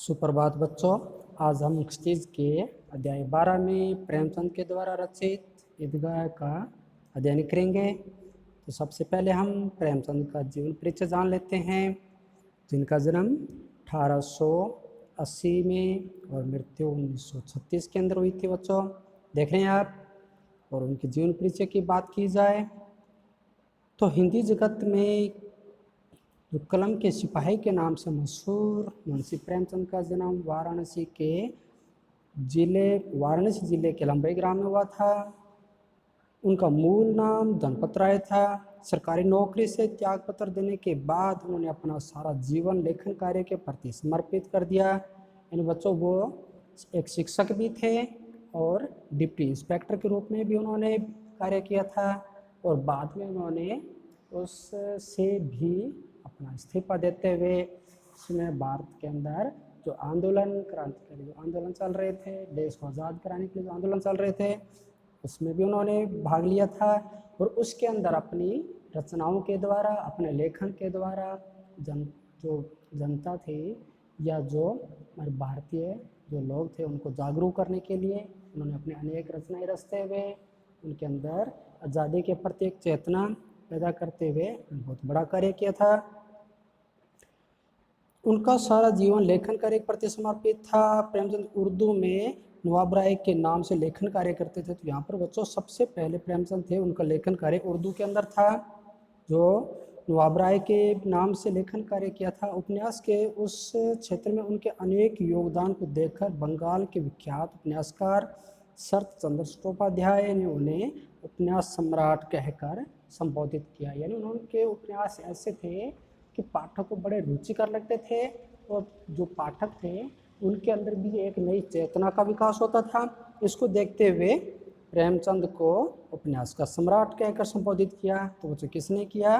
सुप्रभात बच्चों। आज हम एक्सटीज के अध्याय 12 में प्रेमचंद के द्वारा रचित ईदगाह का अध्ययन करेंगे। तो सबसे पहले हम प्रेमचंद का जीवन परिचय जान लेते हैं, जिनका जन्म 1880 में और मृत्यु 1936 के अंदर हुई थी। बच्चों देख रहे हैं आप। और उनके जीवन परिचय की बात की जाए तो हिंदी जगत में जो कलम के सिपाही के नाम से मशहूर मुंशी प्रेमचंद का जन्म वाराणसी जिले के लंबई ग्राम में हुआ था। उनका मूल नाम धनपत राय था। सरकारी नौकरी से त्यागपत्र देने के बाद उन्होंने अपना सारा जीवन लेखन कार्य के प्रति समर्पित कर दिया। यानी बच्चों वो एक शिक्षक भी थे और डिप्टी इंस्पेक्टर के रूप में भी उन्होंने कार्य किया था। और बाद में उन्होंने उससे भी अपना इस्तीफा देते हुए उसमें भारत के अंदर जो आंदोलन, क्रांतिकारी जो आंदोलन चल रहे थे, देश को आज़ाद कराने के लिए जो आंदोलन चल रहे थे, उसमें भी उन्होंने भाग लिया था। और उसके अंदर अपनी रचनाओं के द्वारा, अपने लेखन के द्वारा जो जनता थी या जो हमारे भारतीय जो लोग थे उनको जागरूक करने के लिए उन्होंने अपने अनेक रचनाएं रचते हुए उनके अंदर आज़ादी के प्रति एक चेतना पैदा करते हुए बहुत बड़ा कार्य किया था। उनका सारा जीवन लेखन कार्य के प्रति समर्पित था। प्रेमचंद उर्दू में नवाब राय के नाम से लेखन कार्य करते थे। तो यहाँ पर बच्चों सबसे पहले प्रेमचंद थे, उनका लेखन कार्य उर्दू के अंदर था, जो नवाब राय के नाम से लेखन कार्य किया था। उपन्यास के उस क्षेत्र में उनके अनेक योगदान को देखकर बंगाल के विख्यात उपन्यासकार शरत चंद्र चट्टोपाध्याय ने उन्हें उपन्यास सम्राट कहकर संबोधित किया। यानी उनके उपन्यास ऐसे थे कि पाठक को बड़े रुचिकर लगते थे और जो पाठक थे उनके अंदर भी एक नई चेतना का विकास होता था। इसको देखते हुए प्रेमचंद को उपन्यास का सम्राट कहकर संबोधित किया। तो वो किसने किया?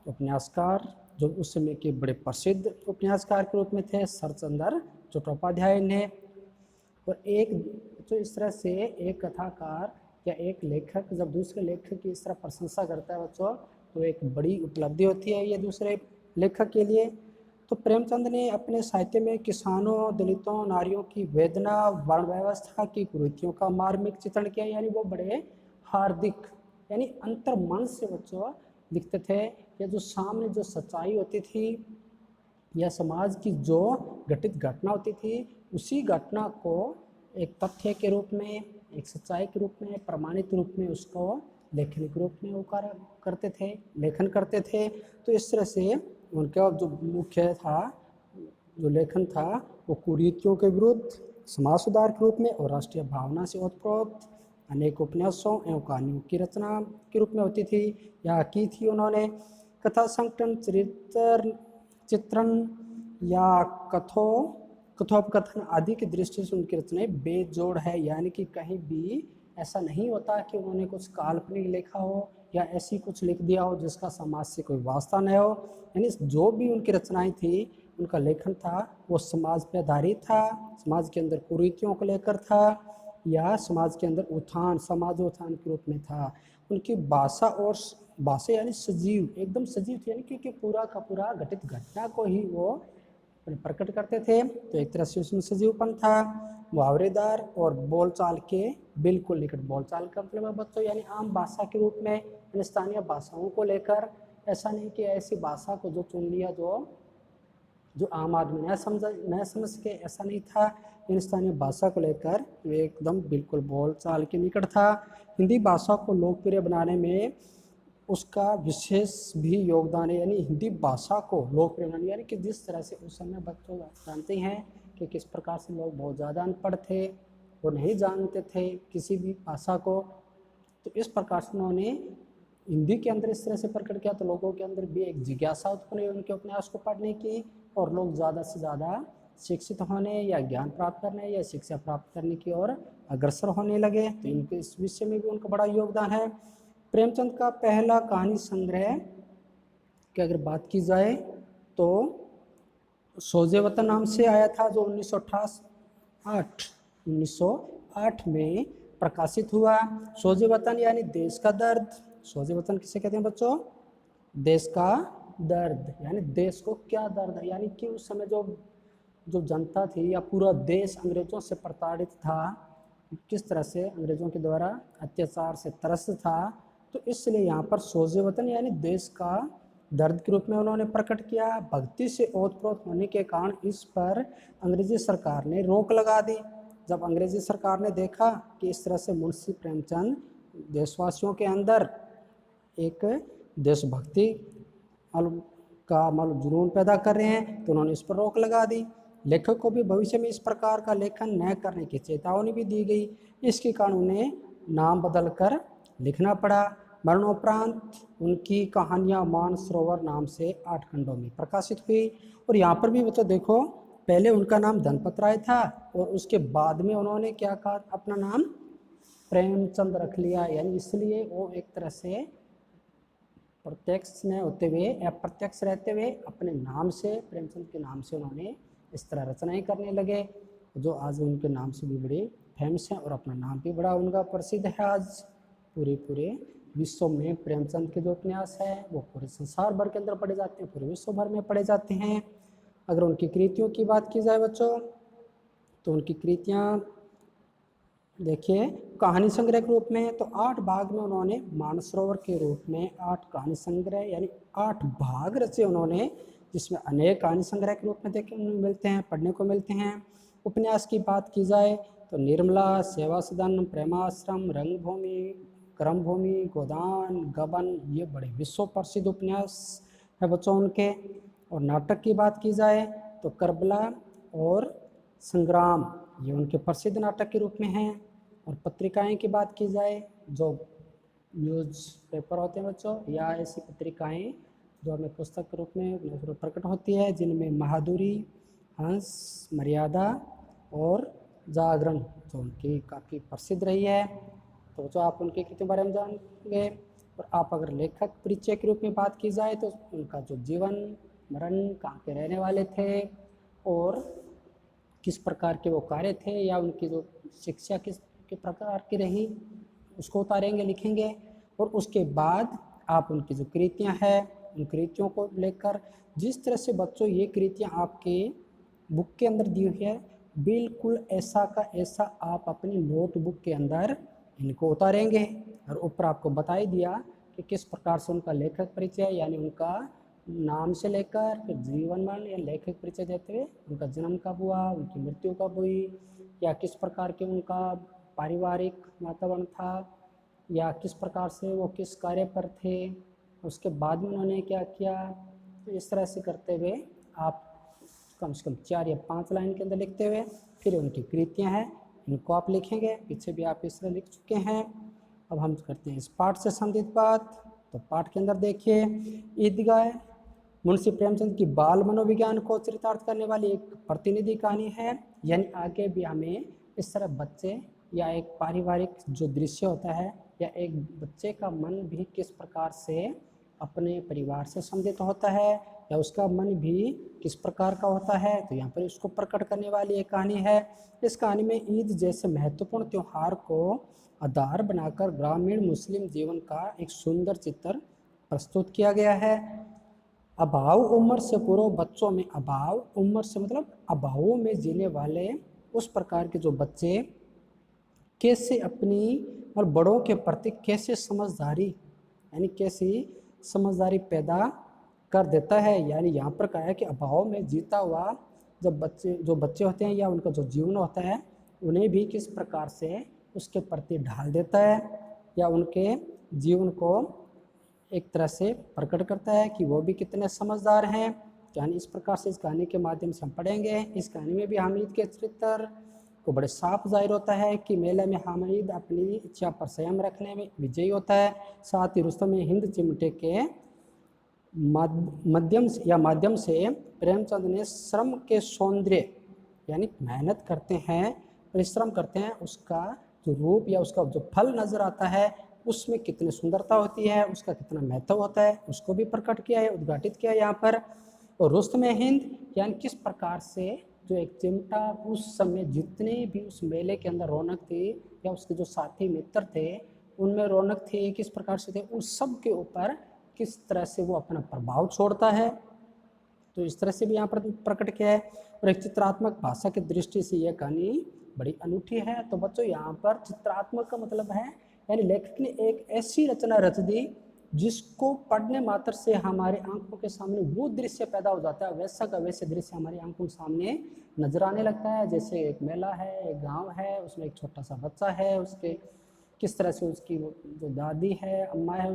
उपन्यासकार जो उस समय के बड़े प्रसिद्ध उपन्यासकार के रूप में थे, शरतचंद्र चट्टोपाध्याय ने। और एक तो इस तरह से एक कथाकार या एक लेखक जब दूसरे लेखक की इस तरह प्रशंसा करता है बच्चों, तो एक बड़ी उपलब्धि होती है ये दूसरे लेखक के लिए। तो प्रेमचंद ने अपने साहित्य में किसानों, दलितों, नारियों की वेदना, वर्ण व्यवस्था की कुरीतियों का मार्मिक चित्रण किया। यानी वो बड़े हार्दिक यानी अंतर मन से बच्चों लिखते थे। या जो सामने जो सच्चाई होती थी या समाज की जो घटित घटना होती थी, उसी घटना को एक तथ्य के रूप में, एक सच्चाई के रूप में, प्रमाणित रूप में उसको लेखन के रूप में वो करते थे, लेखन करते थे। तो इस तरह से उनका जो मुख्य था, जो लेखन था, वो कुरीतियों के विरुद्ध, समाज सुधार के रूप में और राष्ट्रीय भावना से ओतप्रोत अनेक उपन्यासों एवं कहानियों की रचना के रूप में होती थी या की थी। उन्होंने कथा संकटन, चरित्र चित्रण या कथोपकथन आदि की दृष्टि से उनकी रचनाएं बेजोड़ है। यानी कि कहीं भी ऐसा नहीं होता कि उन्होंने कुछ काल्पनिक लिखा हो या ऐसी कुछ लिख दिया हो जिसका समाज से कोई वास्ता न हो। यानी जो भी उनकी रचनाएं थी, उनका लेखन था, वो समाज पर आधारित था, समाज के अंदर कुरीतियों को लेकर था या समाज के अंदर उत्थान, समाजोत्थान के रूप में था। उनकी भाषा यानी सजीव, एकदम सजीव थी। यानी क्योंकि पूरा का पूरा घटित घटना को ही वो प्रकट करते थे। तो एक तरह से उसमें सजीवपन था। मुहावरेदार और बोलचाल के बिल्कुल निकट, बोलचाल का मतलब है बच्चों यानी आम भाषा के रूप में, स्थानीय भाषाओं को लेकर। ऐसा नहीं कि ऐसी भाषा को जो चुन लिया जो आम आदमी न समझ के, ऐसा नहीं था। इन स्थानीय भाषा को लेकर वे एकदम बिल्कुल बोलचाल के निकट था। हिंदी भाषा को लोकप्रिय बनाने में उसका विशेष भी योगदान है। यानी हिंदी भाषा को लोकप्रिय बनाने, यानी कि जिस तरह से उस समय बच्चों जानते हैं कि किस प्रकार से लोग बहुत ज़्यादा अनपढ़ थे, वो नहीं जानते थे किसी भी भाषा को। तो इस प्रकार से उन्होंने हिंदी के अंदर इस तरह से प्रकट किया तो लोगों के अंदर भी एक जिज्ञासा उत्पन्न हुई उनके उपन्यास को पढ़ने की, और लोग ज़्यादा से ज़्यादा शिक्षित होने या ज्ञान प्राप्त करने या शिक्षा प्राप्त करने की ओर अग्रसर होने लगे। तो इनके इस विषय में भी उनका बड़ा योगदान है। प्रेमचंद का पहला कहानी संग्रह की अगर बात की जाए तो सोजे वतन नाम से आया था, जो 1908 में प्रकाशित हुआ। सोजे वतन यानी देश का दर्द। सोजे वतन किसे कहते हैं बच्चों? देश का दर्द। यानी देश को क्या दर्द है, यानी कि उस समय जो जो जनता थी या पूरा देश अंग्रेज़ों से प्रताड़ित था, किस तरह से अंग्रेज़ों के द्वारा अत्याचार से त्रस्त था, तो इसलिए यहाँ पर सोज़े वतन यानी देश का दर्द के रूप में उन्होंने प्रकट किया। भक्ति से ओतप्रोत होने के कारण इस पर अंग्रेजी सरकार ने रोक लगा दी। जब अंग्रेजी सरकार ने देखा कि इस तरह से मुंशी प्रेमचंद देशवासियों के अंदर एक देशभक्ति का जुनून पैदा कर रहे हैं, तो उन्होंने इस पर रोक लगा दी। लेखक को भी भविष्य में इस प्रकार का लेखन न करने की चेतावनी भी दी गई। इसके कारण उन्हें नाम बदलकर लिखना पड़ा। मरणोपरांत उनकी कहानियाँ मानसरोवर नाम से 8 खंडों में प्रकाशित हुई। और यहाँ पर भी बच्चों देखो, पहले उनका नाम धनपत राय था और उसके बाद में उन्होंने क्या कहा, अपना नाम प्रेमचंद रख लिया। यानी इसलिए वो एक तरह से प्रत्यक्ष में होते हुए अप्रत्यक्ष रहते हुए अपने नाम से, प्रेमचंद के नाम से उन्होंने इस तरह रचनाएं करने लगे, जो आज उनके नाम से भी बड़े फेमस हैं और अपना नाम भी बड़ा उनका प्रसिद्ध है। आज पूरे विश्व में प्रेमचंद के जो उपन्यास है वो पूरे संसार भर के अंदर पढ़े जाते हैं, पूरे विश्व भर में पढ़े जाते हैं। अगर उनकी कृतियों की बात की जाए बच्चों, तो उनकी कृतियाँ देखिए कहानी संग्रह के रूप में तो 8 भाग में उन्होंने मानसरोवर के रूप में 8 कहानी संग्रह यानी 8 भाग रचे उन्होंने, जिसमें अनेक कहानी संग्रह के रूप में देखने मिलते हैं, पढ़ने को मिलते हैं। उपन्यास की बात की जाए तो निर्मला, सेवा सदन, प्रेमाश्रम, रंगभूमि, क्रमभूमि, गोदान, गबन, ये बड़े विश्व प्रसिद्ध उपन्यास है बच्चों उनके। और नाटक की बात की जाए तो करबला और संग्राम, ये उनके प्रसिद्ध नाटक के रूप में हैं। और पत्रिकाएं की बात की जाए, जो न्यूज़ पेपर होते हैं बच्चों, या ऐसी पत्रिकाएं जो हमें पुस्तक के रूप में प्रकट होती है, जिनमें महादुरी, हंस, मर्यादा और जागरण जो उनकी काफ़ी प्रसिद्ध रही है। तो जो आप उनकी कृतियों के बारे में जानेंगे। और आप अगर लेखक परिचय के रूप में बात की जाए तो उनका जो जीवन मरण, कहाँ के रहने वाले थे और किस प्रकार के वो कार्य थे, या उनकी जो शिक्षा किस के प्रकार की रही, उसको उतारेंगे, लिखेंगे। और उसके बाद आप उनकी जो कृतियाँ हैं, उन कृतियों को लेकर जिस तरह से बच्चों ये कृतियाँ आपके बुक के अंदर दी हुई है, बिल्कुल ऐसा का ऐसा आप अपनी नोटबुक के अंदर इनको उतारेंगे। और ऊपर आपको बता ही दिया कि किस प्रकार से उनका लेखक परिचय यानी उनका नाम से लेकर फिर जीवनमान या लेखक परिचय देते हुए उनका जन्म कब हुआ, उनकी मृत्यु कब हुई, या किस प्रकार के उनका पारिवारिक वातावरण था, या किस प्रकार से वो किस कार्य पर थे, उसके बाद में उन्होंने क्या किया। तो इस तरह से करते हुए आप कम से कम 4 या 5 लाइन के अंदर लिखते हुए फिर उनकी कृतियाँ हैं, इनको आप लिखेंगे। पीछे भी आप इस तरह लिख चुके हैं। अब हम करते हैं इस पाठ से संबंधित बात। तो पाठ के अंदर देखिए, ईदगाह मुंशी प्रेमचंद की बाल मनोविज्ञान को चरितार्थ करने वाली एक प्रतिनिधि कहानी है। यानी आगे भी हमें इस तरह बच्चे या एक पारिवारिक जो दृश्य होता है या एक बच्चे का मन भी किस प्रकार से अपने परिवार से संबंधित होता है या उसका मन भी किस प्रकार का होता है, तो यहाँ पर उसको प्रकट करने वाली एक कहानी है। इस कहानी में ईद जैसे महत्वपूर्ण त्यौहार को आधार बनाकर ग्रामीण मुस्लिम जीवन का एक सुंदर चित्र प्रस्तुत किया गया है। अभाव उम्र से पूर्व बच्चों में, अभाव उम्र से मतलब अभावों में जीने वाले उस प्रकार के जो बच्चे कैसे अपनी और बड़ों के प्रति कैसे समझदारी यानी कैसी समझदारी पैदा कर देता है। यानी यहाँ पर कहा है कि अभाव में जीता हुआ जब जो बच्चे होते हैं या उनका जो जीवन होता है, उन्हें भी किस प्रकार से उसके प्रति ढाल देता है या उनके जीवन को एक तरह से प्रकट करता है कि वो भी कितने समझदार हैं। यानी इस प्रकार से इस कहानी के माध्यम से हम पढ़ेंगे। इस कहानी में भी हामिद के चरित्र को बड़े साफ जाहिर होता है कि मेले में हामिद अपनी इच्छा पर संयम रखने में विजयी होता है। साथ ही रुस्तम हिंद चिमटे के माध्यम से प्रेमचंद ने श्रम के सौंदर्य यानी मेहनत करते हैं, परिश्रम करते हैं, उसका जो रूप या उसका जो फल नजर आता है उसमें कितनी सुंदरता होती है, उसका कितना महत्व होता है, उसको भी प्रकट किया है, उद्घाटित किया है यहाँ पर। और रुस्तम हिंद यानी किस प्रकार से जो एक चिमटा उस समय जितने भी उस मेले के अंदर रौनक थी या उसके जो साथी मित्र थे उनमें रौनक थी, किस प्रकार से थे, उस सब के ऊपर किस तरह से वो अपना प्रभाव छोड़ता है। तो इस तरह से भी यहाँ पर प्रकट किया है। और एक चित्रात्मक भाषा की दृष्टि से यह कहानी बड़ी अनूठी है। तो बच्चों यहाँ पर चित्रात्मक का मतलब है यानी लेखक ने एक ऐसी रचना रच दी जिसको पढ़ने मात्र से हमारे आंखों के सामने वो दृश्य पैदा हो जाता है, वैसा का वैसे दृश्य हमारी आंखों के सामने नजर आने लगता है। जैसे एक मेला है, एक गांव है, उसमें एक छोटा सा बच्चा है, उसके किस तरह से उसकी जो दादी है, अम्मा है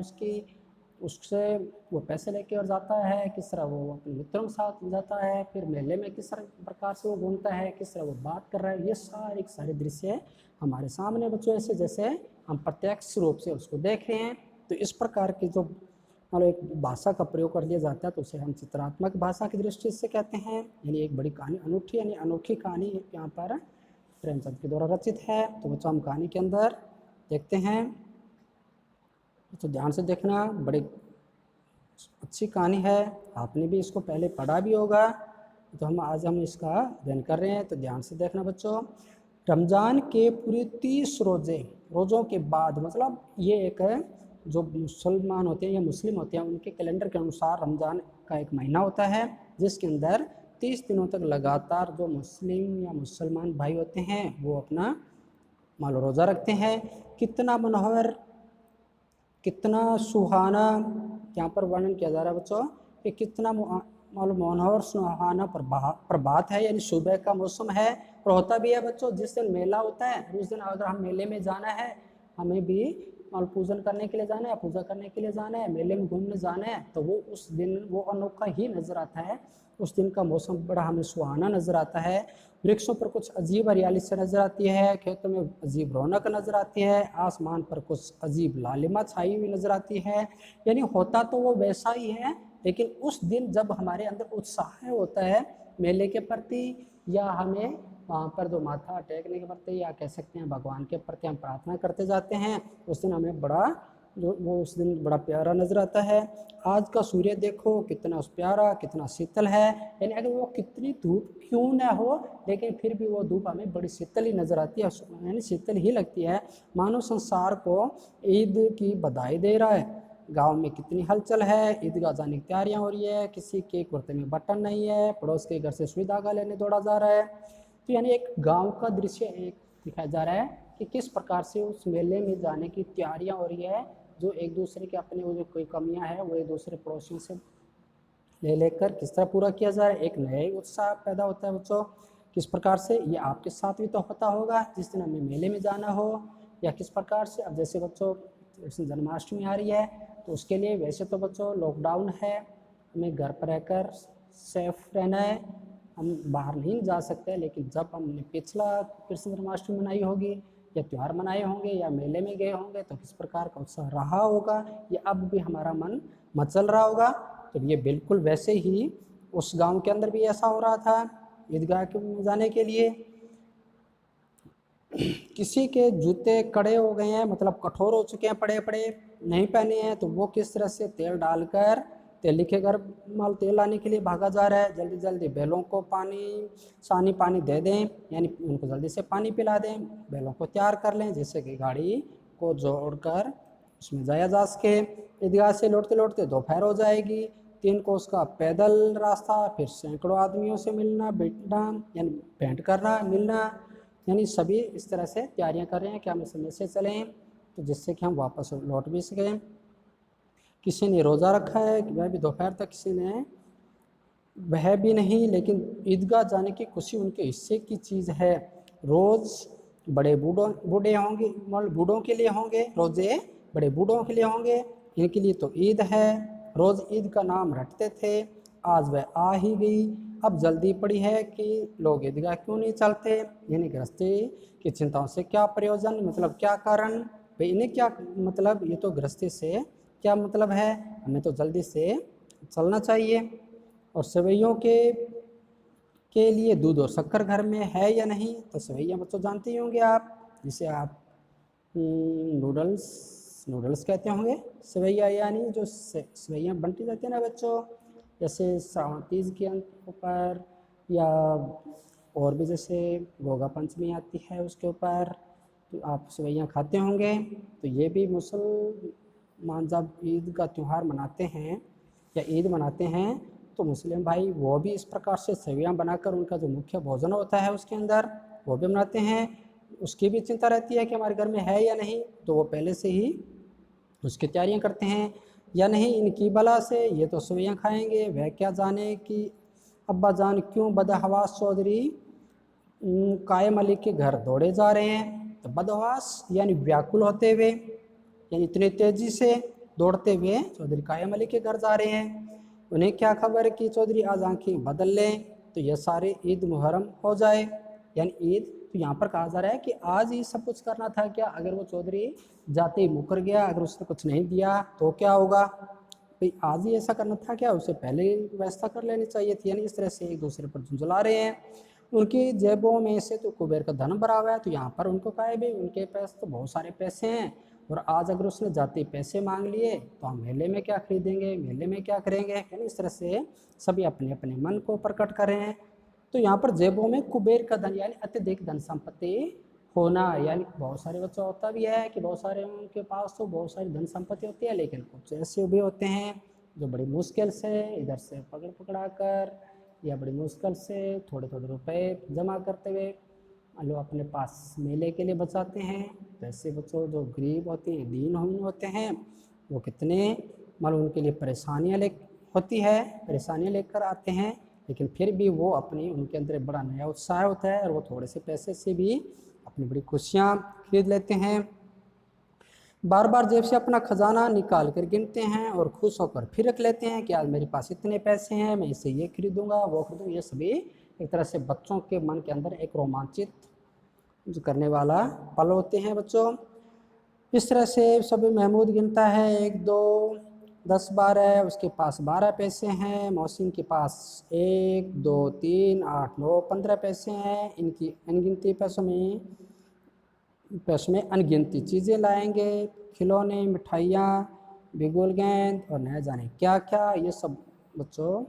उससे वो पैसे लेके और जाता है, किस तरह वो अपने मित्रों के साथ जाता है, फिर मेले में किस तरह प्रकार से वो घूमता है, किस तरह वो बात कर रहा है, ये सारे दृश्य हमारे सामने बच्चों ऐसे जैसे हम प्रत्यक्ष रूप से उसको देख रहे हैं। तो इस प्रकार की जो मतलब एक भाषा का प्रयोग कर लिया जाता है तो उसे हम चित्रात्मक भाषा की दृष्टि से कहते हैं। यानी एक बड़ी कहानी अनूठी यानी अनोखी कहानी यहाँ पर प्रेमचंद के द्वारा रचित है। तो बच्चों हम कहानी के अंदर देखते हैं, तो ध्यान से देखना, बड़ी अच्छी कहानी है, आपने भी इसको पहले पढ़ा भी होगा। तो हम इसका अध्ययन कर रहे हैं, तो ध्यान से देखना बच्चों। रमज़ान के पूरे 30 रोज़ों के बाद, मतलब ये एक जो मुसलमान होते हैं या मुस्लिम होते हैं उनके कैलेंडर के अनुसार रमज़ान का एक महीना होता है जिसके अंदर 30 दिनों तक लगातार जो मुस्लिम या मुसलमान भाई होते हैं वो अपना मान लो रोज़ा रखते हैं। कितना मनोहर, कितना सुहाना यहाँ पर वर्णन किया जा रहा है बच्चों कि कितना मालूम मनोहर सुहाना प्रभात है, यानी सुबह का मौसम है। और होता भी है बच्चों, जिस दिन मेला होता है उस दिन अगर हम मेले में जाना है, हमें भी पूजन करने के लिए जाना है, पूजा करने के लिए जाना है, मेले में घूमने जाना है, तो वो उस दिन वो अनोखा ही नजर आता है। उस दिन का मौसम बड़ा हमें सुहाना नजर आता है। वृक्षों पर कुछ अजीब हरियाली से नजर आती है, खेतों में अजीब रौनक नजर आती है, आसमान पर कुछ अजीब लालिमा छाई हुई नजर आती है। यानी होता तो वो वैसा ही है, लेकिन उस दिन जब हमारे अंदर उत्साह होता है मेले के प्रति, या हमें वहाँ पर जो माथा टेकने के प्रति, या कह सकते हैं भगवान के प्रति हम प्रार्थना करते जाते हैं, उस दिन हमें बड़ा वो उस दिन बड़ा प्यारा नजर आता है। आज का सूर्य देखो कितना प्यारा, कितना शीतल है, यानी अगर वो कितनी धूप क्यों ना हो लेकिन फिर भी वो धूप हमें बड़ी शीतल ही नजर आती है, यानी शीतल ही लगती है, मानो संसार को ईद की बधाई दे रहा है। गांव में कितनी हलचल है, ईदगाह जाने की तैयारियां हो रही है, किसी के कुर्ते में बटन नहीं है, पड़ोस के घर से सुई धागा लेने दौड़ा जा रहा है। तो यानी एक गांव का दृश्य एक दिखाया जा रहा है कि किस प्रकार से उस मेले में जाने की तैयारियां हो रही है, जो एक दूसरे के अपने वो जो कोई कमियां है वो एक दूसरे पड़ोसियों से ले लेकर किस तरह पूरा किया जा रहा है, एक नया ही उत्साह पैदा होता है बच्चों। किस प्रकार से ये आपके साथ भी तो होता होगा जिस दिन हमें मेले में जाना हो, या किस प्रकार से अब जैसे बच्चों जन्माष्टमी आ रही है तो उसके लिए वैसे तो बच्चों लॉकडाउन है, हमें घर पर रहकर सेफ रहना है, हम बाहर नहीं जा सकते, लेकिन जब हमने पिछला कृष्ण जन्माष्टमी मनाई होगी या त्यौहार मनाए होंगे या मेले में गए होंगे तो किस प्रकार का उत्साह रहा होगा, ये अब भी हमारा मन मचल रहा होगा। तो ये बिल्कुल वैसे ही उस गांव के अंदर भी ऐसा हो रहा था ईदगाह के जाने के लिए। किसी के जूते कड़े हो गए हैं, मतलब कठोर हो चुके हैं, पड़े पड़े नहीं पहने हैं, तो वो किस तरह से तेल डालकर तेल लिखे घर माल तेल लाने के लिए भागा जा रहा है। जल्दी जल्दी बैलों को पानी दे दें, यानी उनको जल्दी से पानी पिला दें, बैलों को तैयार कर लें जिससे कि गाड़ी को जोड़कर उसमें जाया जा सके। ईदगाह से लौटते लौटते दोपहर हो जाएगी, 3 कोस का पैदल रास्ता, फिर सैकड़ों आदमियों से मिलना बैठना, यानी भेंट करना मिलना, यानी सभी इस तरह से तैयारियां कर रहे हैं कि हम समय से चलें तो जिससे कि हम वापस लौट भी सकें। किसी ने रोज़ा रखा है, वह भी दोपहर तक, किसी ने वह भी नहीं, लेकिन ईदगाह जाने की खुशी उनके हिस्से की चीज़ है। रोज़ बड़े बूढ़े होंगे, मतलब बूढ़ों के लिए होंगे रोज़े, बड़े बूढ़ों के लिए होंगे, इनके लिए तो ईद है। रोज़ ईद का नाम रटते थे, आज वह आ ही गई। अब जल्दी पड़ी है कि लोग ईदगाह क्यों नहीं चलते, यानी गृहस्थी की चिंताओं से क्या प्रयोजन, मतलब क्या कारण भाई, इन्हें क्या मतलब, ये तो गृहस्थी से क्या मतलब है, हमें तो जल्दी से चलना चाहिए। और सेवैयों के लिए दूध और शक्कर घर में है या नहीं, तो सेवैयाँ बच्चों जानते ही होंगे आप, जिसे आप नूडल्स कहते होंगे। सेवैया यानी जो सेवैयाँ बनती जाती है ना बच्चों, जैसे श्रावण तीज के ऊपर, या और भी जैसे गोगा पंचमी आती है उसके ऊपर, तो आप सेवैयाँ खाते होंगे। तो ये भी मुसलमान जब ईद का त्यौहार मनाते हैं या ईद मनाते हैं तो मुस्लिम भाई वो भी इस प्रकार से सेवियाँ बनाकर उनका जो मुख्य भोजन होता है उसके अंदर वो भी बनाते हैं। उसकी भी चिंता रहती है कि हमारे घर में है या नहीं, तो वो पहले से ही उसकी तैयारियां करते हैं। या नहीं इनकी बला से ये तो सेवियाँ खाएंगे, वह क्या जाने कि अब्बा जान क्यों बदहवास चौधरी कायम अली के घर दौड़े जा रहे हैं। तो बदहवास यानी व्याकुल होते हुए, यानी इतनी तेजी से दौड़ते हुए चौधरी कायम अली के घर जा रहे हैं। उन्हें क्या खबर कि चौधरी आज आंखें बदल लें तो यह सारे ईद मुहर्रम हो जाए, यानी ईद। तो यहाँ पर कहा जा रहा है कि आज ही सब कुछ करना था क्या? अगर वो चौधरी जाते ही मुकर गया, अगर उसने कुछ नहीं दिया तो क्या होगा भाई? आज ही ऐसा करना था क्या? उससे पहले ही व्यवस्था कर लेनी चाहिए थी। यानी इस तरह से एक दूसरे पर झुंझला रहे हैं। उनकी जेबों में से तो कुबेर का धन भरा हुआ है, तो यहाँ पर उनको कहा है भाई उनके पास तो बहुत सारे पैसे हैं, और आज अगर उसने जाते पैसे मांग लिए तो हम मेले में क्या खरीदेंगे, मेले में क्या करेंगे। यानी इस तरह से सभी अपने अपने मन को प्रकट कर रहे हैं। तो यहाँ पर जेबों में कुबेर का धन यानी अत्यधिक धन संपत्ति होना, यानी बहुत सारे बच्चों होता भी है कि बहुत सारे उनके पास तो बहुत सारी धन संपत्ति होती है, लेकिन कुछ ऐसे भी होते हैं जो बड़ी मुश्किल से इधर से पकड़ पकड़ा कर या बड़ी मुश्किल से थोड़े थोड़े रुपए जमा करते हुए लोग अपने पास मेले के लिए बचाते हैं। तो ऐसे बच्चों जो गरीब होते हैं, दीनहीन होते हैं, वो कितने मालूम उनके लिए परेशानियाँ लेकर आते हैं, लेकिन फिर भी वो अपनी उनके अंदर बड़ा नया उत्साह होता है और वो थोड़े से पैसे से भी अपनी बड़ी खुशियाँ खरीद लेते हैं। बार बार जेब से अपना खजाना निकाल कर गिनते हैं और खुश होकर फिर रख लेते हैं कि आज मेरे पास इतने पैसे हैं, मैं इससे ये खरीदूंगा वो खरीदूंगा। ये सभी एक तरह से बच्चों के मन के अंदर एक रोमांचित जो करने वाला पल होते हैं बच्चों। इस तरह से सभी महमूद गिनता है 1 2 10 12, उसके पास 12 पैसे हैं। मोहसिन के पास 1 2 3 8 9 15 पैसे हैं। इनकी अनगिनती पैसों में अनगिनती चीज़ें लाएंगे, खिलौने, मिठाइयाँ, बिगुल गेंद और न जाने क्या क्या। ये सब बच्चों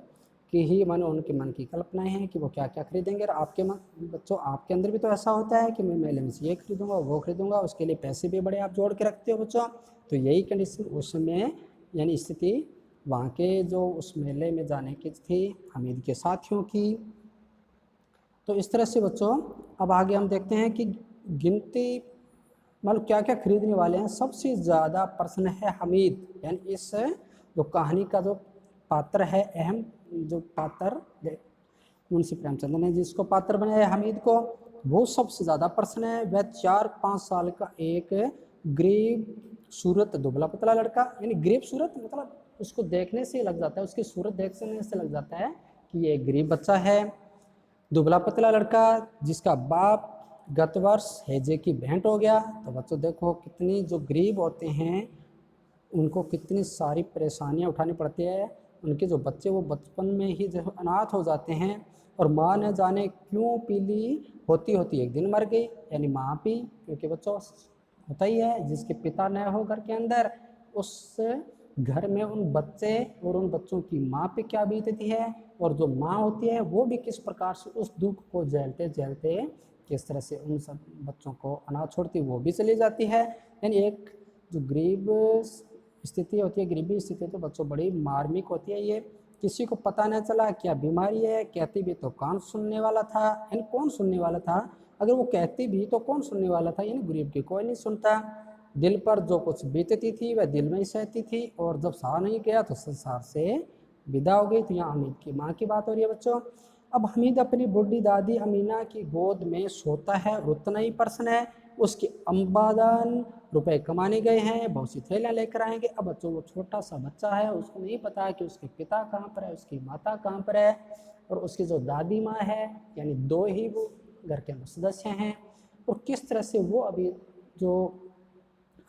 की ही उनके मन की कल्पनाएं हैं कि वो क्या क्या खरीदेंगे। और आपके बच्चों आपके अंदर भी तो ऐसा होता है कि मैं मेले में से ये खरीदूंगा वो खरीदूंगा, उसके लिए पैसे भी बड़े आप जोड़ के रखते हो बच्चों। तो यही कंडीशन उस समय यानी स्थिति वहाँ के जो उस मेले में जाने की थी हमीद के साथियों की। तो इस तरह से बच्चों अब आगे हम देखते हैं कि गिनती मतलब क्या क्या खरीदने वाले हैं। सबसे ज़्यादा प्रश्न है हमीद, यानी इस जो कहानी का जो पात्र है, अहम जो पात्र मुंशी प्रेमचंद ने जिसको पात्र बनाया है हमीद को, वो सबसे ज़्यादा प्रश्न है। वह 4-5 साल का एक गरीब सूरत दुबला पतला लड़का, यानी गरीब सूरत मतलब उसको देखने से लग जाता है, उसकी सूरत देखने से लग जाता है कि ये गरीब बच्चा है। दुबला पतला लड़का जिसका बाप गत वर्ष हैजे की भेंट हो गया। तो बच्चों देखो कितनी जो गरीब होते हैं उनको कितनी सारी परेशानियां उठानी पड़ती है। उनके जो बच्चे वो बचपन में ही जो अनाथ हो जाते हैं, और माँ न जाने क्यों पीली होती होती एक दिन मर गई, यानी माँ पी, क्योंकि बच्चों होता ही है जिसके पिता न हो घर के अंदर, उस घर में उन बच्चे और उन बच्चों की माँ पे क्या बीतती है, और जो माँ होती है वो भी किस प्रकार से उस दुख को झेलते झेलते किस तरह से उन सब बच्चों को अनाथ छोड़ती वो भी चली जाती है। यानी एक जो गरीब स्थिति होती है, गरीबी स्थिति तो बच्चों बड़ी मार्मिक होती है। ये किसी को पता नहीं चला क्या बीमारी है, कहती भी तो कौन सुनने वाला था, यानी कौन सुनने वाला था, अगर वो कहती भी तो कौन सुनने वाला था, यानी गरीब की कोई नहीं सुनता। दिल पर जो कुछ बीतती थी वह दिल में ही सहती थी, और जब सहा नहीं गया तो संसार से विदा हो गई। तो यहाँ हमीद की माँ की बात हो रही है बच्चों। अब हमीद अपनी बूढ़ी दादी अमीना की गोद में सोता है, और उतना ही प्रश्न है उसके अम्बादान रुपए कमाने गए हैं, बहुत सी थैलियाँ लेकर आएंगे। अब बच्चों वो छोटा सा बच्चा है, उसको नहीं पता है कि उसके पिता कहाँ पर है, उसकी माता कहाँ पर है, और उसकी जो दादी माँ है, यानी 2 ही वो घर के अंदर सदस्य हैं, और किस तरह से वो अभी जो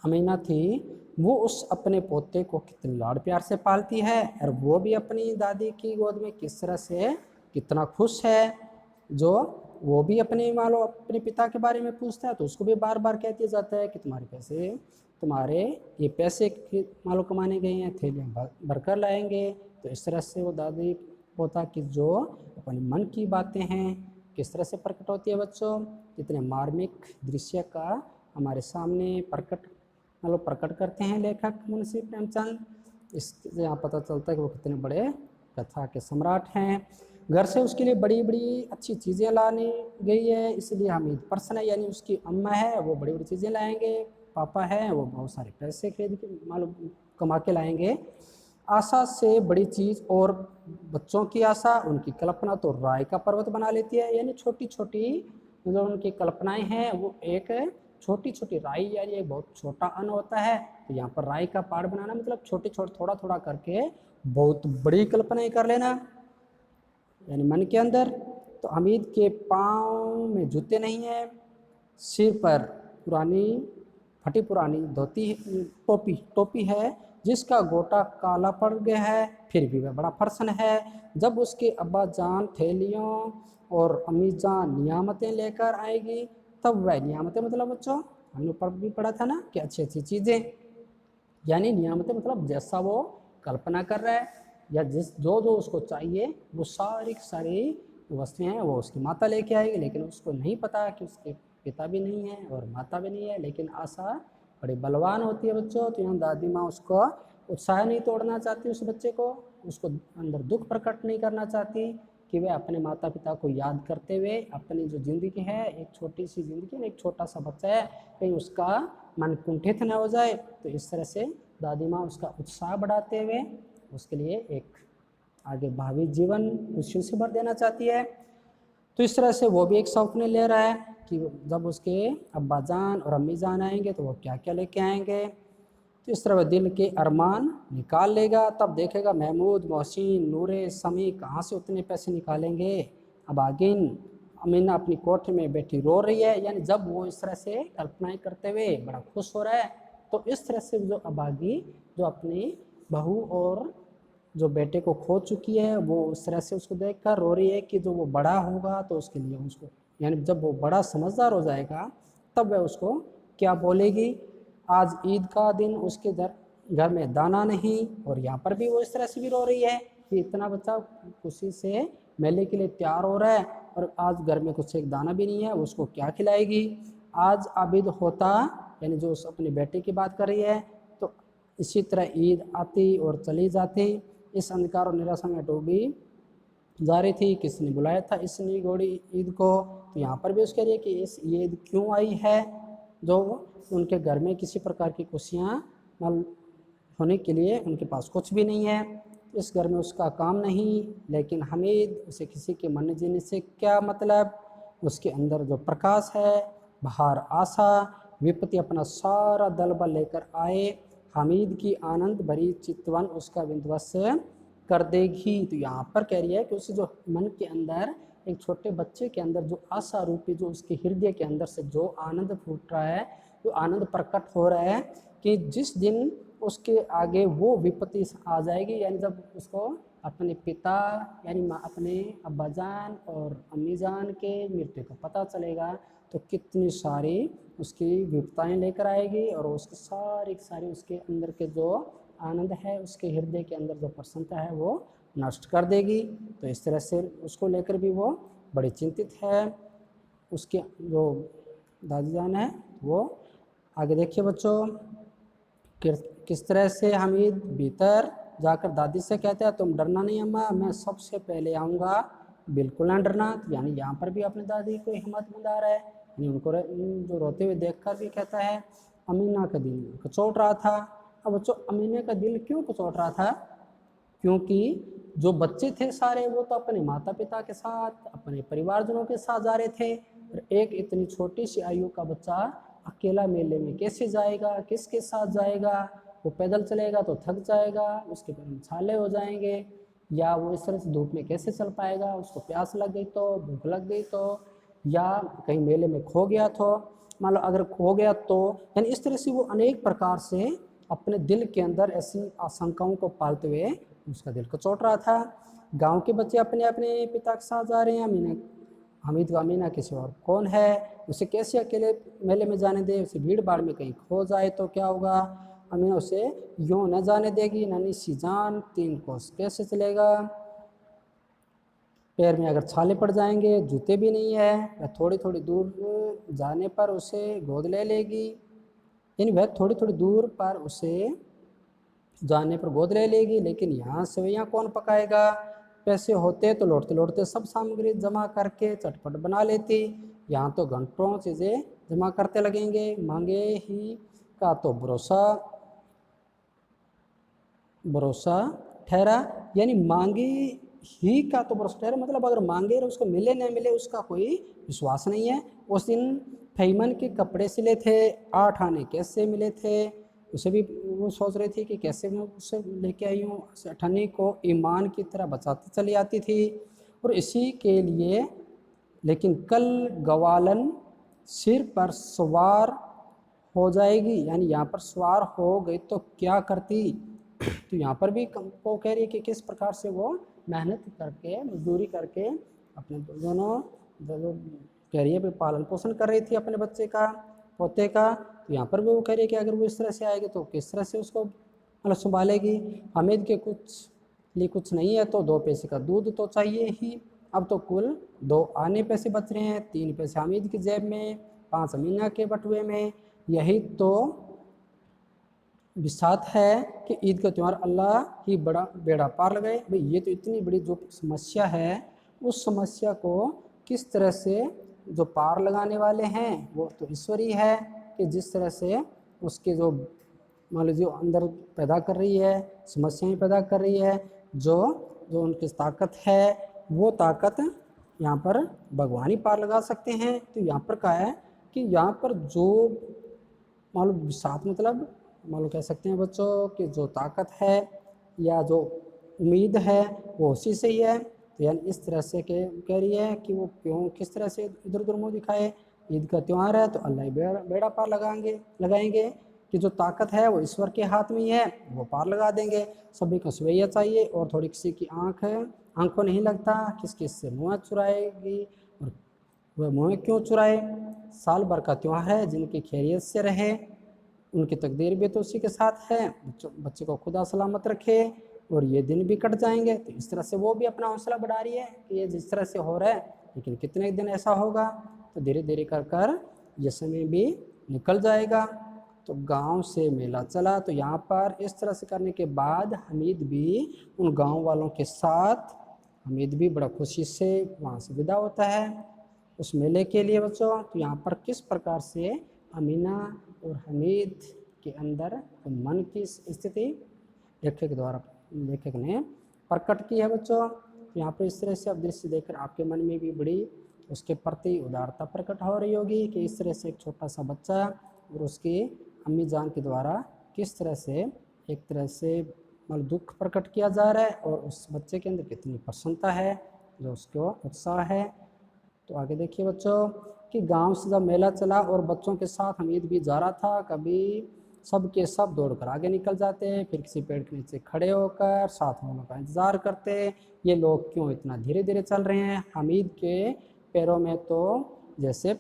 अमीना थी वो उस अपने पोते को कितने लाड़ प्यार से पालती है, और वो भी अपनी दादी की गोद में किस तरह से कितना खुश है। जो वो भी अपने मान लो अपने पिता के बारे में पूछता है तो उसको भी बार बार कहते जाता है कि तुम्हारे ये पैसे मान लो कमाने गए हैं, थैलियाँ भरकर लाएंगे। तो इस तरह से वो दादी पोता की जो अपने मन की बातें हैं किस तरह से प्रकट होती है बच्चों। कितने मार्मिक दृश्य का हमारे सामने प्रकट करते हैं लेखक मुंशी प्रेमचंद। इससे यहाँ पता चलता है कि वो कितने बड़े कथा के सम्राट हैं। घर से उसके लिए बड़ी बड़ी अच्छी चीज़ें लानी गई है, इसलिए हामिद प्रसन्न है। यानी उसकी अम्मा है वो बड़ी बड़ी चीज़ें लाएंगे, पापा हैं वो बहुत सारे पैसे खरीद के मालूम कमा के लाएंगे। आशा से बड़ी चीज़ और बच्चों की आशा, उनकी कल्पना तो राय का पर्वत बना लेती है। यानी छोटी छोटी जो उनकी कल्पनाएं हैं वो एक छोटी छोटी राई, यानी एक बहुत छोटा अन्न होता है, तो यहाँ पर राई का पहाड़ बनाना मतलब छोटे छोटे थोड़ा थोड़ा करके बहुत बड़ी कल्पनाएं कर लेना यानी मन के अंदर। तो हामिद के पाँव में जूते नहीं है, सिर पर पुरानी फटी पुरानी धोती टोपी है जिसका गोटा काला पड़ गया है, फिर भी वह बड़ा प्रसन्न है। जब उसके अब्बा जान थैलियों और अम्मी जान नियामतें लेकर आएगी, तब वह नियामतें मतलब बच्चों हमने ऊपर भी पढ़ा था ना कि अच्छी अच्छी चीज़ें, यानी नियामतें मतलब जैसा वो कल्पना कर रहा है या जिस जो जो उसको चाहिए वो सारी सारी वस्तुएं हैं वो उसकी माता लेके आएगी। लेकिन उसको नहीं पता कि उसके पिता भी नहीं है और माता भी नहीं है, लेकिन आशा बड़ी बलवान होती है बच्चों। तो यहाँ दादी माँ उसको उत्साह नहीं तोड़ना चाहती, उस बच्चे को उसको अंदर दुख प्रकट नहीं करना चाहती कि वे अपने माता पिता को याद करते हुए अपनी जो ज़िंदगी है, एक छोटी सी ज़िंदगी है, एक छोटा सा बच्चा है, कहीं उसका मन कुंठित न हो जाए। तो इस तरह से दादी माँ उसका उत्साह बढ़ाते हुए उसके लिए एक आगे भावी जीवन खुशियों से भर देना चाहती है। तो इस तरह से वो भी एक सपने ले रहा है कि जब उसके अब्बा जान और अम्मी जान आएंगे तो वो क्या क्या लेके आएंगे। तो इस तरह वह दिल के अरमान निकाल लेगा, तब देखेगा महमूद, मोहसिन, नूरे, समी कहाँ से उतने पैसे निकालेंगे। अब आगिन अमीना अपनी कोठरी में बैठी रो रही है, यानी जब वो इस तरह से कल्पनाएं करते हुए बड़ा खुश हो रहा है, तो इस तरह से जो अबागी जो अपनी बहू और जो बेटे को खो चुकी है वो उस तरह से उसको देखकर रो रही है कि जो वो बड़ा होगा तो उसके लिए उसको, यानी जब वो बड़ा समझदार हो जाएगा तब वह उसको क्या बोलेगी। आज ईद का दिन उसके घर में दाना नहीं, और यहाँ पर भी वो इस तरह से भी रो रही है कि इतना बच्चा खुशी से मेले के लिए तैयार हो रहा है और आज घर में कुछ एक दाना भी नहीं है, उसको क्या खिलाएगी। आज आबिद होता, यानी जो उस अपने बेटे की बात कर रही है, तो इसी तरह ईद आती और चली जाती, इस अंधकार और निराशा में डूबी जा रही थी। किसने बुलाया था इस निगोड़ी ईद को। तो यहाँ पर भी उसके लिए कि इस ईद क्यों आई है, जो उनके घर में किसी प्रकार की खुशियाँ होने के लिए उनके पास कुछ भी नहीं है, इस घर में उसका काम नहीं। लेकिन हामिद, उसे किसी के मन जीने से क्या मतलब, उसके अंदर जो प्रकाश है, बाहर आशा, विपत्ति अपना सारा दल बल लेकर आए, हामिद की आनंद भरी चितवन उसका विध्वंस कर देगी। तो यहाँ पर कह रही है कि उसे जो मन के अंदर एक छोटे बच्चे के अंदर जो आशा रूपी जो उसके हृदय के अंदर से जो आनंद फूट रहा है, जो आनंद प्रकट हो रहा है कि जिस दिन उसके आगे वो विपत्ति आ जाएगी, यानी जब उसको अपने पिता यानी अपने अब्बाजान और अम्मीजान के मृत्यु का पता चलेगा, तो कितनी सारी उसकी विपत्ताएं लेकर आएगी और उसके सारी उसके अंदर के जो आनंद है, उसके हृदय के अंदर जो प्रसन्नता है वो नष्ट कर देगी। तो इस तरह से उसको लेकर भी वो बड़ी चिंतित है। उसके जो दादी जान है वो आगे देखिए बच्चों, किस तरह से हामिद भीतर जाकर दादी से कहते हैं तुम डरना नहीं अम्मा, मैं सबसे पहले आऊँगा, बिल्कुल ना डरना। यानी यहाँ पर भी अपनी दादी को हिम्मत बंधा रहा है, यानी उनको जो रोते हुए देखकर भी कहता है अमीना का दिल कचोट रहा था। अब बच्चों अमीना का दिल क्यों कचोट रहा था, क्योंकि जो बच्चे थे सारे वो तो अपने माता पिता के साथ अपने परिवारजनों के साथ जा रहे थे, और एक इतनी छोटी सी आयु का बच्चा अकेला मेले में कैसे जाएगा, किसके साथ जाएगा, वो पैदल चलेगा तो थक जाएगा, उसके पैर में छाले हो जाएंगे, या वो इस तरह से धूप में कैसे चल पाएगा, उसको प्यास लग गई तो, भूख लग गई तो, या कहीं मेले में खो गया तो, मान लो अगर खो गया तो, यानी इस तरह से वो अनेक प्रकार से अपने दिल के अंदर ऐसी आशंकाओं को पालते हुए उसका दिल कचोट रहा था। गांव के बच्चे अपने अपने पिता के साथ जा रहे हैं, हामिद व अमीना किसी और कौन है, उसे कैसे अकेले मेले में जाने दे, उसे भीड़ भाड़ में कहीं खो जाए तो क्या होगा, अमीना उसे यूँ न जाने देगी, नन्ही सी जान 3 कोस कैसे चलेगा, पैर में अगर छाले पड़ जाएंगे, जूते भी नहीं है, वह थोड़ी थोड़ी दूर जाने पर उसे गोद ले लेगी, यानी वह थोड़ी थोड़ी दूर पर उसे जाने पर गोद ले लेगी, लेकिन यहाँ सेवैयाँ कौन पकाएगा? पैसे होते तो लौटते लौटते सब सामग्री जमा करके चटपट बना लेती। यहाँ तो घंटों चीज़ें जमा करते लगेंगे। मांगे ही का तो भरोसा भरोसा ठहरा, यानी मांगे ही का तो भरोसा ठहरा, मतलब अगर मांगे और उसको मिले न मिले उसका कोई विश्वास नहीं है। उस दिन फहीमन के कपड़े सिले थे, 8 आने कैसे मिले थे, उसे भी वो सोच रही थी कि कैसे मैं उससे लेके आई हूँ। अठन्नी को ईमान की तरह बचाती चली आती थी, और इसी के लिए लेकिन कल गवालन सिर पर सवार हो जाएगी, यानी यहाँ पर सवार हो गई तो क्या करती। तो यहाँ पर भी वो कह रही है कि किस प्रकार से वो मेहनत करके मजदूरी करके अपने दोनों जो कह रही है पालन पोषण कर रही थी अपने बच्चे का, पोते का। तो यहाँ पर भी वो कह रही है कि अगर वो इस तरह से आएगी तो किस तरह से उसको मतलब संभालेगी। हामिद के कुछ नहीं है तो 2 पैसे का दूध तो चाहिए ही। अब तो कुल 2 आने पैसे बच रहे हैं, 3 पैसे हामिद की जेब में, 5 अमीना के बटुए में। यही तो बिसात है कि ईद का त्यौहार अल्लाह ही बड़ा बेड़ा पार लगाए। भाई ये तो इतनी बड़ी जो समस्या है, उस समस्या को किस तरह से जो पार लगाने वाले हैं वो तो ईश्वर ही है, कि जिस तरह से उसके जो मान लीजिए अंदर पैदा कर रही है, समस्याएं पैदा कर रही है, जो जो उनकी ताकत है, वो ताकत यहाँ पर भगवान ही पार लगा सकते हैं। तो यहाँ पर कहा है कि यहाँ पर जो मालूम साथ मतलब मालूम कह सकते हैं बच्चों कि जो ताकत है या जो उम्मीद है वो उसी से ही है। तो यानी इस तरह से कह रही है कि वो क्यों किस तरह से इधर उधर मुँह दिखाए। ईद का त्यौहार है तो अल्लाह बेड़ा पार लगाएंगे कि जो ताकत है वो ईश्वर के हाथ में ही है, वो पार लगा देंगे। सभी को सवैया चाहिए और थोड़ी किसी की आँखों नहीं लगता, किस किस से मुँह चुराएगी और वह मुँह क्यों चुराए। साल भर का त्यौहार है, जिनकी खैरियत से रहे उनकी तकदीर भी तो उसी के साथ है। बच्चे को खुदा सलामत रखे और ये दिन भी कट जाएंगे। तो इस तरह से वो भी अपना हौसला बढ़ा रही है कि ये जिस तरह से हो रहा है, लेकिन कितने दिन ऐसा होगा, तो धीरे धीरे कर ये समय भी निकल जाएगा। तो गांव से मेला चला, तो यहाँ पर इस तरह से करने के बाद हमीद भी उन गांव वालों के साथ हमीद भी बड़ा खुशी से वहाँ से विदा होता है उस मेले के लिए बच्चों। तो यहाँ पर किस प्रकार से अमीना और हमीद के अंदर मन की स्थिति लेखक ने प्रकट की है बच्चों। यहाँ पर इस तरह से अब दृश्य देखकर आपके मन में भी बड़ी उसके प्रति उदारता प्रकट हो रही होगी कि इस तरह से एक छोटा सा बच्चा और उसकी अम्मी जान के द्वारा किस तरह से एक तरह से मतलब दुख प्रकट किया जा रहा है, और उस बच्चे के अंदर कितनी प्रसन्नता है, जो उसको उत्साह है। तो आगे देखिए बच्चों कि गांव से जब मेला चला और बच्चों के साथ हमीद भी जा रहा था, कभी सब के सब दौड़कर आगे निकल जाते, फिर किसी पेड़ के नीचे खड़े होकर साथ वालों का इंतज़ार करते, ये लोग क्यों इतना धीरे धीरे चल रहे हैं। हमीद के पैरों में तो जैसे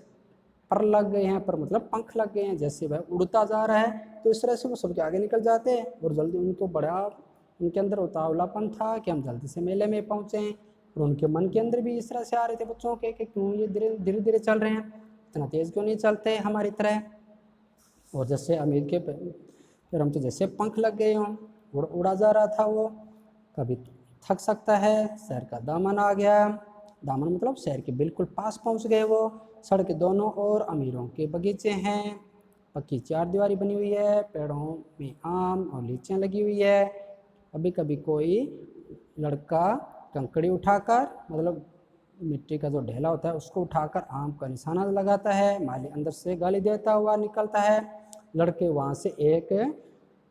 पर लग गए हैं, पर मतलब पंख लग गए हैं, जैसे वह उड़ता जा रहा है। तो इस तरह से वो सबके आगे निकल जाते हैं और जल्दी उनको बड़ा उनके अंदर उतावलापन था कि हम जल्दी से मेले में पहुँचें, और उनके मन के अंदर भी इस तरह से आ रहे थे बच्चों के कि क्यों ये धीरे धीरे चल रहे हैं, इतना तेज़ क्यों नहीं चलते हमारी तरह। और जैसे अमीर के फिर हम तो जैसे पंख लग गए हों, उड़ा जा रहा था वो। कभी थक सकता है, शहर का दामन आ गया, दामन मतलब शहर के बिल्कुल पास पहुंच गए वो। सड़क के दोनों ओर अमीरों के बगीचे हैं, पक्की 4 दीवारी बनी हुई है, पेड़ों में आम और लीचियाँ लगी हुई है। कभी कभी कोई लड़का कंकड़ी उठाकर मतलब मिट्टी का जो ढेला होता है उसको उठाकर आम का निशाना लगाता है, माली अंदर से गाली देता हुआ निकलता है। लड़के वहाँ से एक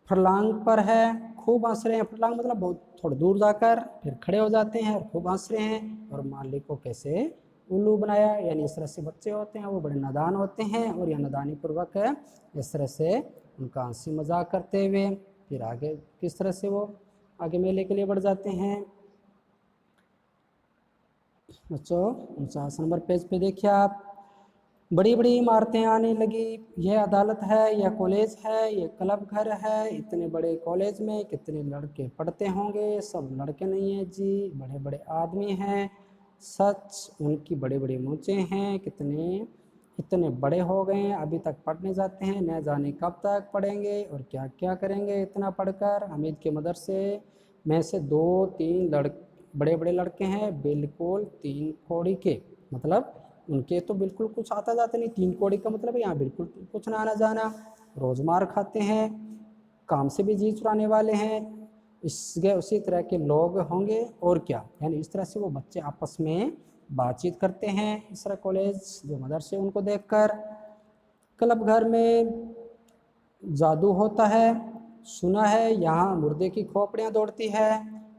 फरलांग पर है, खूब हंस रहे हैं। फरलांग मतलब बहुत थोड़ा दूर जाकर फिर खड़े हो जाते हैं और खूब हंस रहे हैं, और मालिक को कैसे उल्लू बनाया। यानी इस तरह से बच्चे होते हैं वो बड़े नादान होते हैं, और यह नादानी पूर्वक इस तरह से उनका हंसी मजाक करते हुए फिर आगे किस तरह से वो आगे मेले के लिए बढ़ जाते हैं। बच्चों 49 नंबर पेज पे देखिए आप, बड़ी बड़ी इमारतें आने लगी। यह अदालत है, यह कॉलेज है, यह क्लब घर है। इतने बड़े कॉलेज में कितने लड़के पढ़ते होंगे, सब लड़के नहीं हैं जी, बड़े बड़े आदमी हैं। सच उनकी बड़े बड़े मूँछें हैं, कितने इतने बड़े हो गए हैं, अभी तक पढ़ने जाते हैं, न जाने कब तक पढ़ेंगे और क्या क्या करेंगे इतना पढ़कर। हामिद के मदरसे में से 2-3 बड़े बड़े लड़के हैं, बिल्कुल 3 कौड़ी के, मतलब उनके तो बिल्कुल कुछ आता जाता नहीं। 3 कौड़ी का मतलब है यहाँ बिल्कुल कुछ ना आना जाना, रोज मार खाते हैं, काम से भी जी चुराने वाले हैं, इसके उसी तरह के लोग होंगे और क्या। यानी इस तरह से वो बच्चे आपस में बातचीत करते हैं इसरा कॉलेज जो मदरसे उनको देखकर। क्लब घर में जादू होता है, सुना है यहाँ मुर्दे की खोपड़ियाँ दौड़ती है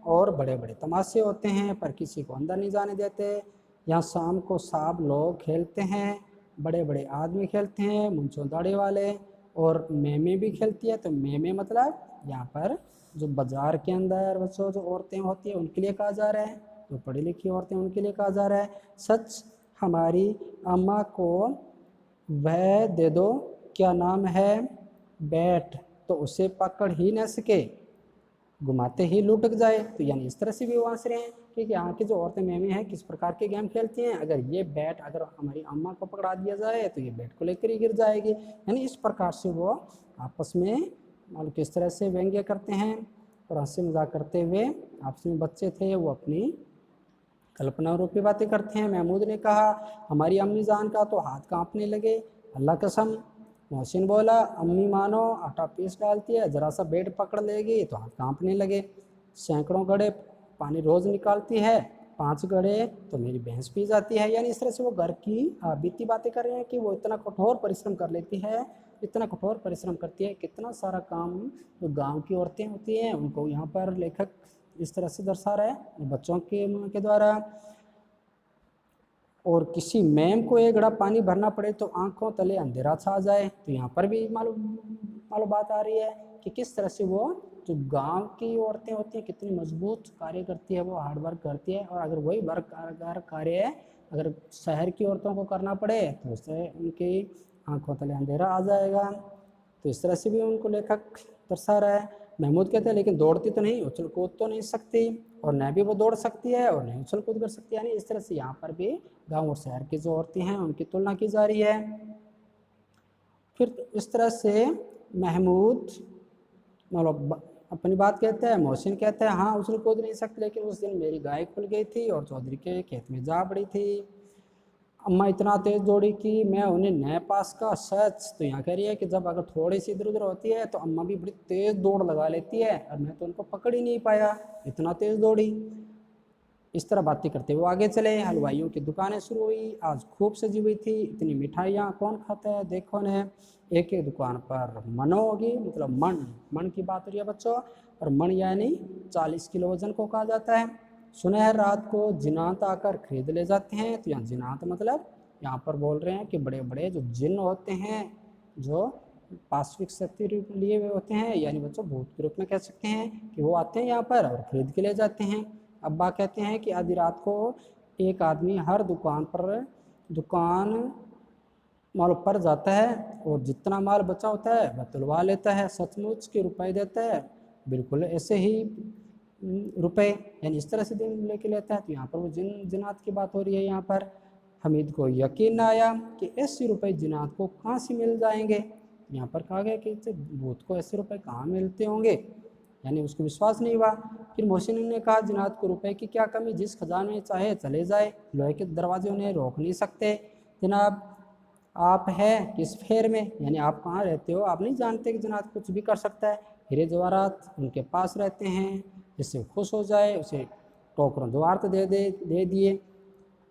और बड़े बड़े तमाशे होते हैं, पर किसी को अंदर नहीं जाने देते। यहाँ शाम को साहब लोग खेलते हैं, बड़े बड़े आदमी खेलते हैं मुंचों दाढ़ी वाले, और मेमे भी खेलती है। तो मेमे मतलब यहाँ पर जो बाजार के अंदर बच्चों जो औरतें होती हैं उनके लिए कहा जा रहा है, जो पढ़ी लिखी औरतें उनके लिए कहा जा रहा है। सच हमारी अम्मा को वह दे दो, क्या नाम है, बैट, तो उसे पकड़ ही न सके, घुमाते ही लुढ़क जाए। तो यानी इस तरह से भी वो हंस रहे हैं कि यहाँ की जो औरतें मेमे हैं किस प्रकार के गेम खेलती हैं, अगर ये बैट अगर हमारी अम्मा को पकड़ा दिया जाए तो ये बैट को लेकर ही गिर जाएगी। यानी इस प्रकार से वो आपस में मतलब किस तरह से व्यंग्य करते हैं और हंसी मजाक करते हुए आपस में बच्चे थे वो अपनी कल्पना रूपी बातें करते हैं। महमूद ने कहा, हमारी अम्मी जान का तो हाथ कांपने लगे, अल्लाह कसम। मोहसिन बोला, अम्मी मानो आटा पीस डालती है, जरा सा बेड पकड़ लेगी तो हाथ कांपने लगे। सैकड़ों घड़े पानी रोज निकालती है, 5 घड़े तो मेरी भैंस पी जाती है। यानी इस तरह से वो घर की बीती बातें कर रहे हैं कि वो इतना कठोर परिश्रम कर लेती है, इतना कठोर परिश्रम करती है, कितना सारा काम जो गांव की औरतें होती हैं उनको यहाँ पर लेखक इस तरह से दर्शा रहा है बच्चों के द्वारा। और किसी मैम को 1 घड़ा पानी भरना पड़े तो आंखों तले अंधेरा छा जाए। तो यहाँ पर भी मालूम बात आ रही है कि किस तरह से वो जो गांव की औरतें होती हैं कितनी मजबूत कार्य करती है, वो हार्ड वर्क करती है, और अगर वही वर्क कार्य अगर शहर की औरतों को करना पड़े तो उससे उनकी आंखों तले अंधेरा आ जाएगा। तो इस तरह से भी उनको लेखक दर्शा रहा है। महमूद कहते हैं, लेकिन दौड़ती तो नहीं, उछल कूद तो नहीं सकती, और न भी वो दौड़ सकती है और न उछल कूद कर सकती है। यानी इस तरह से यहाँ पर भी गांव और शहर की जो औरतें हैं उनकी तुलना की जा रही है। फिर इस तरह से महमूद मतलब अपनी बात कहते हैं। मोहसिन कहते हैं, हाँ उछल कूद नहीं सकती, लेकिन उस दिन मेरी गाय खुल गई थी और चौधरी के खेत में जा पड़ी थी। अम्मा इतना तेज दौड़ी कि मैं उन्हें न पास का। सच। तो यहाँ कह रही है कि जब अगर थोड़ी सी इधर उधर होती है तो अम्मा भी बड़ी तेज दौड़ लगा लेती है, और मैं तो उनको पकड़ ही नहीं पाया, इतना तेज दौड़ी। इस तरह बातें करते हुए आगे चले। हलवाइयों की दुकानें शुरू हुई, आज खूब सजी हुई थी, इतनी मिठाइयाँ कौन खाता है, देखो ने एक एक दुकान पर मनो होगी, मतलब मन की बात हो रही है बच्चों। और मन यानी 40 किलो वजन को कहा जाता है। सुना है रात को जिन्नात आकर खरीद ले जाते हैं। तो यहाँ जिन्नात मतलब यहाँ पर बोल रहे हैं कि बड़े बड़े जो जिन्न होते हैं, जो पाश्विक शक्ति लिए हुए होते हैं, यानी बच्चों भूत के रूप में कह सकते हैं, कि वो आते हैं यहाँ पर और खरीद के ले जाते हैं। अब्बा कहते हैं कि आधी रात को एक आदमी हर दुकान माल पर जाता है और जितना माल बचा होता है वह तुलवा लेता है, सचमुच के रुपए देता है, बिल्कुल ऐसे ही रुपए, यानी इस तरह से दिन लेके लेता है। तो यहाँ पर वो जिनात की बात हो रही है। यहाँ पर हमीद को यकीन न आया कि ऐसे रुपए जिनात को कहाँ से मिल जाएंगे। यहाँ पर कहा गया कि भूत को ऐसे रुपए कहाँ मिलते होंगे, यानी उसको विश्वास नहीं हुआ। फिर मोहसिन ने कहा, जिनात को रुपए की क्या कमी, जिस खजाने में चाहे चले जाए, लोहे के दरवाजे उन्हें रोक नहीं सकते। जनाब आप हैं किस फेर में, यानी आप कहाँ रहते हो, आप नहीं जानते कि जनात कुछ भी कर सकता है। हीरे जवाहरात उनके पास रहते हैं, जिससे खुश हो जाए उसे टोकरों जवाहरात दे दिए।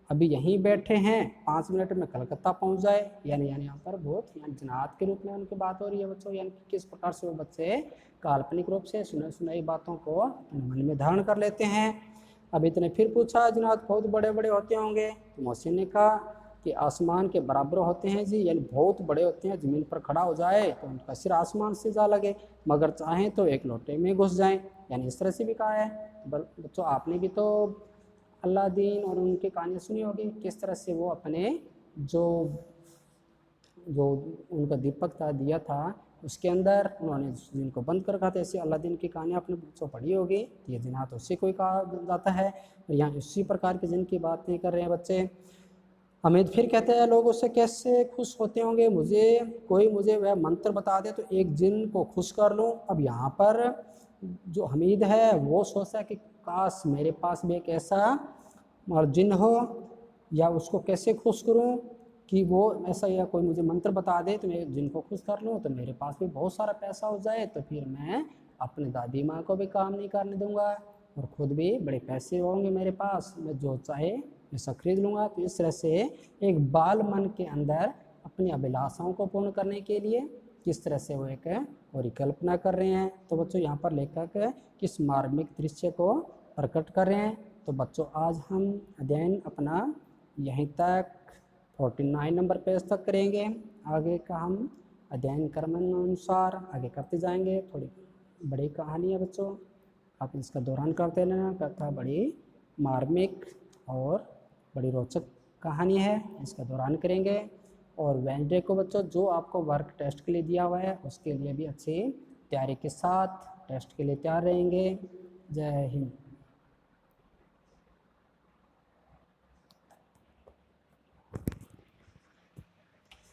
अभी यहीं बैठे हैं, 5 मिनट में कलकत्ता पहुंच जाए। यानी यहाँ पर बहुत जनात के रूप में उनकी बात हो रही है बच्चों, यानी किस प्रकार से वो बच्चे काल्पनिक रूप से सुनाई बातों को अपने मन में धारण कर लेते हैं। अब इतने फिर पूछा, जनात बहुत बड़े बड़े होते होंगे। तो मोहसिन ने कहा कि आसमान के बराबर होते हैं जी, यानी बहुत बड़े होते हैं, ज़मीन पर खड़ा हो जाए तो उनका सिर आसमान से जा लगे, मगर चाहें तो एक लोटे में घुस जाएं। यानी इस तरह से भी कहा है। बच्चों आपने भी तो अलादीन और उनकी कहानियाँ सुनी होगी, किस तरह से वो अपने जो उनका दीपक था, दिया था, उसके अंदर उन्होंने जिनको बंद कर रखा था। ऐसे अलादीन की कहानी आपने बच्चों पढ़ी होगी। ये जिन्नात उससे कोई कहा जाता है, और यहाँ इसी प्रकार के जिन की बात नहीं कर रहे हैं बच्चे। हमीद फिर कहते हैं लोग उससे कैसे खुश होते होंगे, मुझे वह मंत्र बता दे तो एक जिन को खुश कर लूँ। अब यहाँ पर जो हमीद है वो सोचता है कि काश मेरे पास भी एक ऐसा और जिन हो, या उसको कैसे खुश करूं कि वो ऐसा, या कोई मुझे मंत्र बता दे तो मैं जिनको खुश कर लूं तो मेरे पास भी बहुत सारा पैसा हो जाए, तो फिर मैं अपने दादी माँ को भी काम नहीं करने दूंगा और ख़ुद भी बड़े पैसे होंगे मेरे पास, मैं जो चाहे ऐसा खरीद लूँगा। तो इस तरह से एक बाल मन के अंदर अपनी अभिलाषाओं को पूर्ण करने के लिए किस तरह से वो एक परिकल्पना कर रहे हैं। तो बच्चों यहाँ पर लेखक किस मार्मिक दृश्य को प्रकट कर रहे हैं। तो बच्चों आज हम अध्ययन अपना यहीं तक 49 नंबर पेज तक करेंगे। आगे का हम अध्ययन क्रमानुसार आगे करते जाएंगे। थोड़ी बड़ी कहानी है बच्चों, आप इसका दौरान करते रहना। कथा बड़ी मार्मिक और बड़ी रोचक कहानी है, इसका दौरान करेंगे। और वेडनेसडे को बच्चों जो आपको वर्क टेस्ट के लिए दिया हुआ है उसके लिए भी अच्छी तैयारी के साथ टेस्ट के लिए तैयार रहेंगे। जय हिंद।